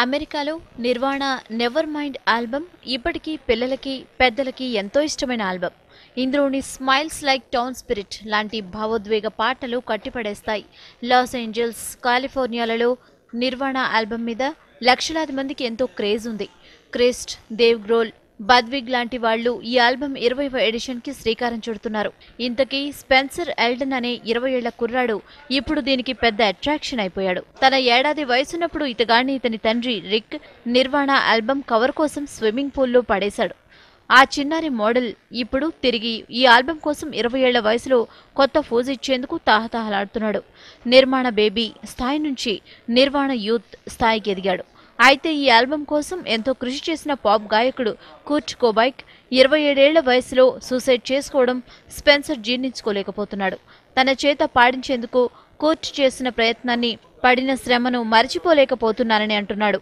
అమెరికాలో నిర్వాణ never mind album ఇప్పటికీ పిల్లలకి పెద్దలకి ఎంతో ఇష్టమైన ఆల్బమ్. ఇందులోని స్మైల్స్ లైక్ టౌన్ స్పిరిట్ లాంటి భావోద్వేగ పాటలు కట్టిపడేస్తాయి. లాస్ ఏంజల్స్, కాలిఫోర్నియాలలో నిర్వాణ ఆల్బమ్ మీద లక్షలాది మందికి ఎంతో క్రేజ్ ఉంది. క్రిస్ట్, దేవ్ గ్రోల్, బద్విగ్ లాంటి వాళ్లు ఈ ఆల్బమ్ 20వ ఎడిషన్కి శ్రీకారం చుడుతున్నారు. ఇంతకీ స్పెన్సర్ ఎల్డన్ అనే 20 ఏళ్ల కుర్రాడు ఇప్పుడు దీనికి పెద్ద అట్రాక్షన్ అయిపోయాడు. తన ఏడాది వయసున్నప్పుడు ఇతగాడిని ఇతని తండ్రి రిక్ నిర్వాణ ఆల్బమ్ కవర్ కోసం స్విమ్మింగ్ పూల్లో పడేశాడు. ఆ చిన్నారి మోడల్ ఇప్పుడు తిరిగి ఈ ఆల్బమ్ కోసం 20 ఏళ్ల వయసులో కొత్త ఫోజ్ ఇచ్చేందుకు తాహతాహలాడుతున్నాడు. నిర్మాణ బేబీ స్థాయి నుంచి నిర్వాణ యూత్ స్థాయికి ఎదిగాడు. అయితే ఈ ఆల్బమ్ కోసం ఎంతో కృషి చేసిన పాప్ గాయకుడు కుర్ట్ కోబైక్ 27 ఏళ్ల వయసులో సూసైడ్ చేసుకోవడం స్పెన్సర్ జీర్ణించుకోలేకపోతున్నాడు. తన చేత పాడించేందుకు కుర్ట్ చేసిన ప్రయత్నాన్ని, పడిన శ్రమను మరిచిపోలేకపోతున్నానని అంటున్నాడు.